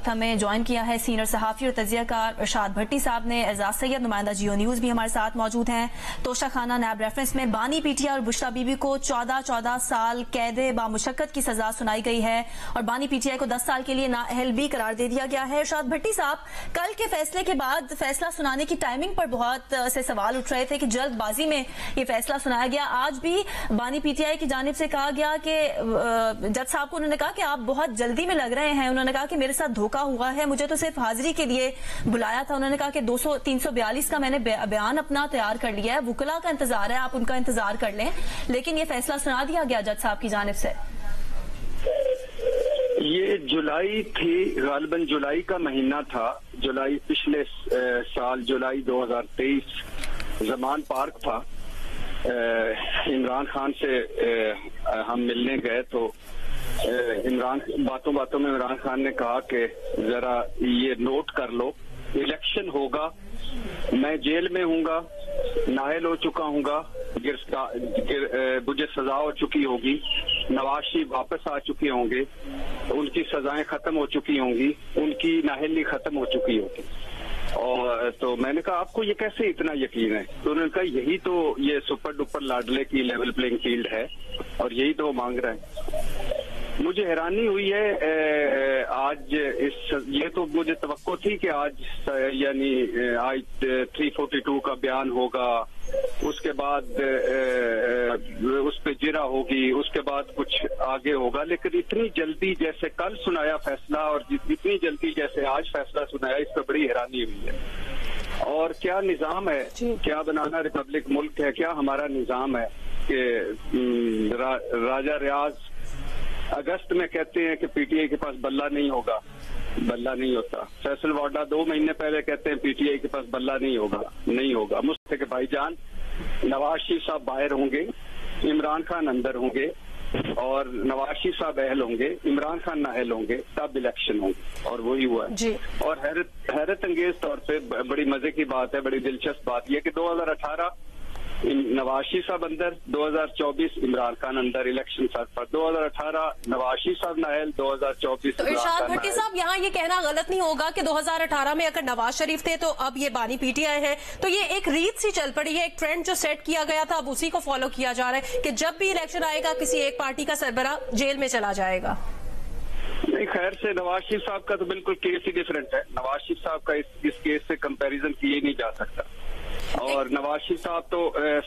ہمیں جوائن کیا ہے سینئر صحافی اور تجزیہ کار ارشاد بھٹی صاحب نے. اعزاز سید نمائندہ جیو نیوز بھی ہمارے ساتھ موجود ہیں. توشہ خانہ نیب ریفرنس میں بانی پی ٹی آئی اور بشریٰ بی بی کو 14 سال قید بامشقت کی سزا سنائی گئی ہے اور بانی پی ٹی آئی کو 10 سال کے لیے نااہل بھی قرار دے دیا گیا ہے. ارشاد بھٹی صاحب، کل کے فیصلے کے بعد فیصلہ سنانے کی ٹائمنگ پر بہت سے سوال اٹھ رہے تھے کہ جلد بازی میں یہ فیصلہ سنایا گیا. آج بھی بانی پی ٹی آئی کی جانب سے کہا گیا کہ جج صاحب کو انہوں نے کہا کہ آپ بہت جلدی میں لگ رہے ہیں. انہوں نے کہا کہ میرے ساتھ دھوکہ ہوا ہے، مجھے تو صرف حاضری کے لیے بلایا تھا. انہوں نے کہا کہ 342 کا میں نے بیان اپنا تیار کر لیا ہے، وکلاء کا انتظار ہے، آپ ان کا انتظار کر لیں، لیکن یہ فیصلہ سنا دیا گیا جج صاحب کی جانب سے. یہ جولائی تھی، غالباً جولائی کا مہینہ تھا، جولائی پچھلے سال جولائی 2023 زمان پارک تھا. عمران خان سے ہم ملنے گئے تو باتوں میں عمران خان نے کہا کہ ذرا یہ نوٹ کر لو، الیکشن ہوگا، میں جیل میں ہوں گا، نااہل ہو چکا ہوں گا، مجھے سزا ہو چکی ہوگی، نواز شریف واپس آ چکے ہوں گے، ان کی سزائیں ختم ہو چکی ہوں گی، ان کی نااہلی ختم ہو چکی ہوگی. اور تو میں نے کہا آپ کو یہ کیسے اتنا یقین ہے؟ تو انہوں نے کہا یہی تو یہ سپر ڈپر لاڈلے کی لیول پلینگ فیلڈ ہے اور یہی تو وہ مانگ رہے ہیں. مجھے حیرانی ہوئی ہے آج یہ تو مجھے توقع تھی کہ آج یعنی آج 342 کا بیان ہوگا، اس کے بعد اس پہ جرا ہوگی، اس کے بعد کچھ آگے ہوگا، لیکن اتنی جلدی جیسے کل سنایا فیصلہ اور اتنی جلدی جیسے آج فیصلہ سنایا، اس پہ بڑی حیرانی ہوئی ہے. اور کیا نظام ہے، کیا بنانا ریپبلک ملک ہے، کیا ہمارا نظام ہے کہ راجہ ریاض اگست میں کہتے ہیں کہ پی ٹی آئی کے پاس بلہ نہیں ہوگا، بلہ نہیں ہوتا. فیصل واڈا 2 مہینے پہلے کہتے ہیں پی ٹی آئی کے پاس بلہ نہیں ہوگا. مجھ کے بھائی جان نواز شریف صاحب باہر ہوں گے، عمران خان اندر ہوں گے، اور نواز شریف صاحب اہل ہوں گے، عمران خان نااہل ہوں گے، تب الیکشن ہوں گے. اور وہی ہوا ہے جی. اور حیرت انگیز طور پہ بڑی مزے کی بات ہے، بڑی دلچسپ بات یہ کہ 2018 نواز شریف صاحب اندر، 2024 عمران خان اندر. الیکشن سر پر 2018 نواز شریف صاحب نااہل، 2024 تو ارشاد بھٹی صاحب یہاں یہ کہنا غلط نہیں ہوگا کہ 2018 میں اگر نواز شریف تھے تو اب یہ بانی پی ٹی آئی ہے، تو یہ ایک ریت سی چل پڑی ہے، ایک ٹرینڈ جو سیٹ کیا گیا تھا اب اسی کو فالو کیا جا رہا ہے کہ جب بھی الیکشن آئے گا کسی ایک پارٹی کا سربراہ جیل میں چلا جائے گا. نہیں، خیر سے نواز شریف صاحب کا تو بالکل کیس ہی ڈفرینٹ ہے. نواز شریف صاحب کا اس کیس سے کمپیریزن کیے نہیں جا سکتا. اور نواز شریف صاحب تو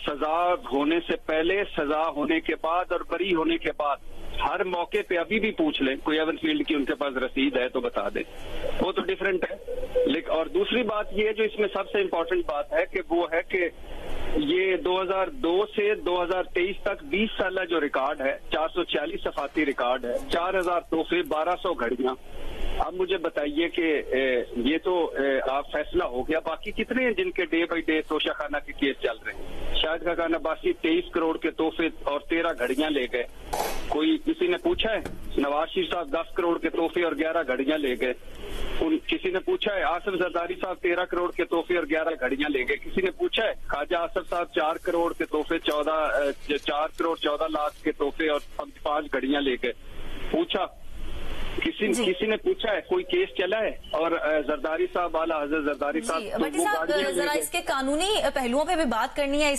سزا ہونے سے پہلے، سزا ہونے کے بعد اور بری ہونے کے بعد ہر موقع پہ ابھی بھی پوچھ لیں، کوئی ایون فیلڈ کی ان کے پاس رسید ہے تو بتا دیں، وہ تو ڈفرینٹ ہے. لیکن اور دوسری بات یہ ہے جو اس میں سب سے امپورٹنٹ بات ہے کہ وہ ہے کہ یہ 2002 سے 2023 تک 20 سالہ جو ریکارڈ ہے، 446 صفاتی ریکارڈ ہے، 4000 تحفے، 1200 گھڑیاں. اب مجھے بتائیے کہ یہ تو آپ فیصلہ ہو گیا، باقی کتنے ہیں جن کے ڈے بائی ڈے توشہ خانہ کے کیس چل رہے ہیں؟ شاہد خاقان عباسی 23 کروڑ کے تحفے اور 13 گھڑیاں لے گئے. کوئی کسی نے پوچھا ہے؟ نواز شریف صاحب 10 کروڑ کے تحفے اور 11 گھڑیاں لے گئے. کسی نے پوچھا ہے؟ آصف زرداری صاحب 13 کروڑ کے تحفے اور 11 گھڑیاں لے گئے. کسی نے پوچھا ہے؟ خواجہ آصف صاحب 4 کروڑ کے تحفے، 4 کروڑ 14 لاکھ کے تحفے اور 5 گھڑیاں لے گئے. پوچھا کسی نے پوچھا ہے؟ کوئی کیس چلا ہے؟ اور زرداری صاحب، اعلیٰ حضرت زرداری صاحب، بھٹی صاحب ذرا اس کے قانونی پہلوؤں پہ بھی بات کرنی ہے.